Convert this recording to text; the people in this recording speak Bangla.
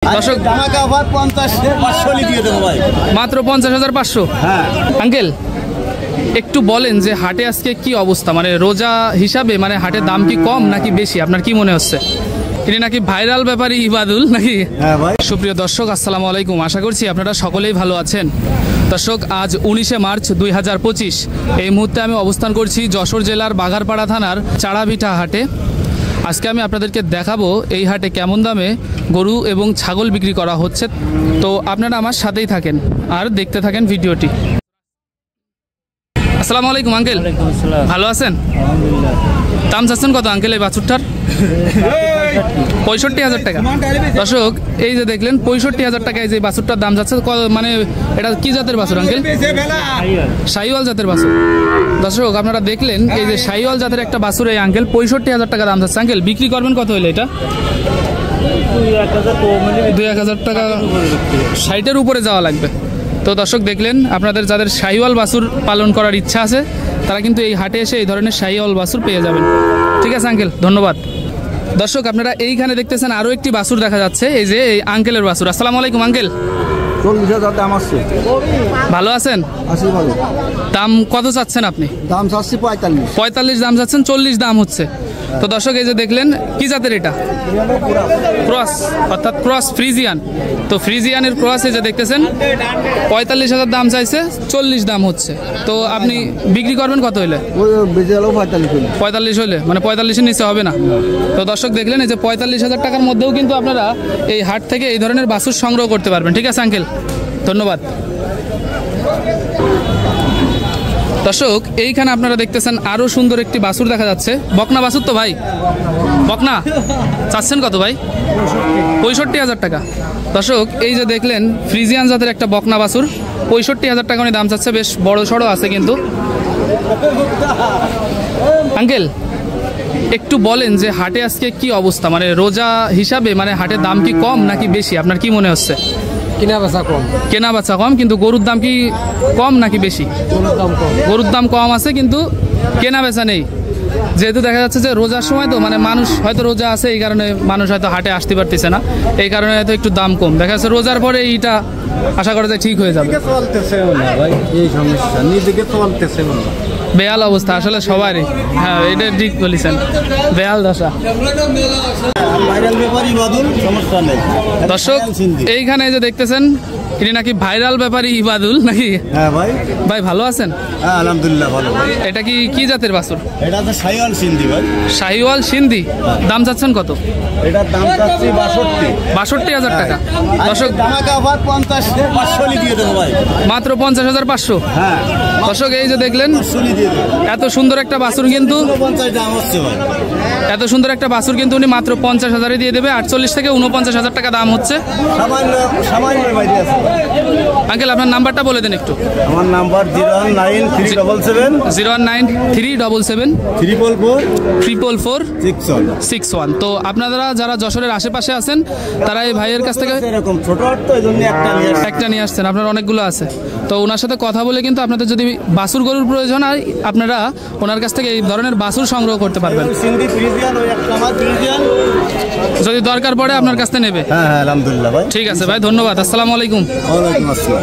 দর্শক মাত্র 50,500। হ্যাঁ আঙ্কেল একটু বলেন যে হাটে আজকে কি অবস্থা, মানে রোজা হিসাবে মানে হাটের দাম কি কম নাকি বেশি, আপনার কি মনে হচ্ছে? তিনি নাকি ভাইরাল ব্যাপারী ইবাদুল নাকি? হ্যাঁ ভাই। সুপ্রিয় দর্শক আসসালামু আলাইকুম, আশা করছি আপনারা সকলেই ভালো আছেন। দর্শক আজ 19শে মার্চ 2025 এই মুহূর্তে আমি অবস্থান করছি যশোর জেলার বাঘারপাড়া থানার চাড়াভিটা হাটে। আজকে আমি আপনাদেরকে দেখাবো এই হাটে কেমন দামে গরু এবং ছাগল বিক্রি করা হচ্ছে। তো আপনারা আমার সাথেই থাকেন আর দেখতে থাকেন ভিডিওটি। আসসালামু আলাইকুম আঙ্কেল, ভালো আছেন? দাম চাচ্ছেন কত আঙ্কেল এই বাছুরটার? 65,000 টাকা। দর্শক এই যে দেখলেন 65,000 টাকায় যে বাছুরটার দাম যাচ্ছে, মানে এটা কি জাতের বাছুর আঙ্কেল? শাহিওয়াল জাতের বাছুর। দর্শক আপনারা দেখলেন এই যে শাহিওয়াল জাতের একটা বাছুর এই আঙ্কেল 65,000 টাকা দাম যাচ্ছে। আঙ্কেল বিক্রি করবেন কত হইলে এটা? 2,000 টাকা, 60-এর উপরে যাওয়া লাগবে। তো দর্শক দেখলেন, আপনাদের যাদের শাহিওয়াল বাছুর পালন করার ইচ্ছা আছে তারা কিন্তু এই হাটে এসে এই ধরনের শাহিওয়াল বাছুর পেয়ে যাবেন। ঠিক আছে আঙ্কেল, ধন্যবাদ। দর্শক আপনারা এইখানে দেখতেছেন আরো একটি বাছুর দেখা যাচ্ছে, এই যে এই আঙ্কেলের বাছুর। আসসালামু আলাইকুম আঙ্কেল, 40,000 দাম আসছে। ভালো আছেন? আছি ভালো। দাম কত চাচ্ছেন আপনি? দাম চাচ্ছি 45। 45 দাম চাচ্ছেন, 40 দাম হচ্ছে। তো দর্শক এই যে দেখলেন কি জাতের এটা? ক্রস, অর্থাৎ ক্রস ফ্রিজিয়ান। তো ফ্রিজিয়ানের ক্রস এই যে দেখতেছেন 45,000 দাম চাইছে, 40 দাম হচ্ছে। তো আপনি বিক্রি করবেন কত হইলে? 45 হইলে, মানে 45-এর নিচে হবে না। তো দর্শক দেখলেন এই যে 45,000 টাকার মধ্যেও কিন্তু আপনারা এই হাট থেকে এই ধরনের বাছুর সংগ্রহ করতে পারবেন। ঠিক আছে আঙ্কেল, ধন্যবাদ। দর্শক এইখানে আপনারা দেখতেছেন আরো সুন্দর একটি বাছুর দেখা যাচ্ছে। বকনা বাছুর তো ভাই? বকনা চাচ্ছেন কত ভাই? 65,000 টাকা। দর্শক এই যে দেখলেন ফ্রিজিয়ান জাতের একটা বকনা বাছুর, 65,000 টাকা উনি দাম চাচ্ছে। বেশ বড় সড়ো আছে কিন্তু। আঙ্কেল একটু বলেন যে হাটে আজকে কি অবস্থা, মানে রোজা হিসাবে মানে হাটের দাম কি কম নাকি বেশি, আপনার কি মনে হচ্ছে? কেনা বেচা কম। কেনা বেচা কম, কিন্তু গরুর দাম কি কম নাকি বেশি? গরুর দাম কম আছে কিন্তু কেনা বেচা নেই। যেহেতু দেখা যাচ্ছে যে রোজার সময় তো মানে মানুষ হয়তো রোজা আছে, এই কারণে মানুষ হয়তো হাটে আসতে পারতেছে না, এই কারণে হয়তো একটু দাম কম দেখা যাচ্ছে। রোজার পরে এইটা আশা করা যায় ঠিক হয়ে যাবে। বেয়াল অবস্থা আসলে সবারই। হ্যাঁ এটা ঠিক বলেছেন, বেয়াল দশা। দর্শক এইখানে যে দেখতেছেন তিনি নাকি ভাইরাল ব্যাপারী ইবাদুল নাকি? হ্যাঁ ভাই। ভাই ভালো আছেন? হ্যাঁ আলহামদুলিল্লাহ ভালো। এটা কি জাতের বাছুর? এটা তো শাহিওয়াল সিন্ধি ভাই। শাহিওয়াল সিন্ধি। দাম চাচ্ছেন কত? এটার দাম চাচ্ছি 62,000 টাকা। দর্শক ধামাকা অফার 50,500 দিয়ে দেবো ভাই। মাত্র 50,500। হ্যাঁ দর্শক এই যে দেখলেন 500 দিয়ে দেবো। এত সুন্দর একটা বাছুর কিন্তু 50 দাম হচ্ছে ভাই। এত সুন্দর একটা বাছুর কিন্তু উনি মাত্র 50,000-এ দিয়ে দেবে। 48 থেকে 49,000 টাকা দাম হচ্ছে। সামান্য বাইরে আছে। আঙ্কেল আপনার নাম্বারটা বলে দেন একটু। আমার নাম্বার 0193777 0193777 444 61। তো আপনারা যারা যশোরের আশেপাশে আছেন তারা এই ভাইয়ের কাছ থেকে এরকম ছোট হাট তো এইজন্য একটা নিয়ে আসছেন, আপনার অনেকগুলো আছে। তো ওনার সাথে কথা বলে কিন্তু আপনাদের যদি বাছুর গরুর প্রয়োজন হয় আপনারা ওনার কাছ থেকে এই ধরনের বাছুর সংগ্রহ করতে পারবেন। সিন্ধি ফ্রিজিয়ান ওই একটা আমার ফ্রিজিয়ান যদি দরকার পড়ে আপনার কাছ থেকে নেবে। হ্যাঁ হ্যাঁ আলহামদুলিল্লাহ ভাই। ঠিক আছে ভাই, ধন্যবাদ। আসসালামু আলাইকুম। ওয়ালাইকুম আসসালাম।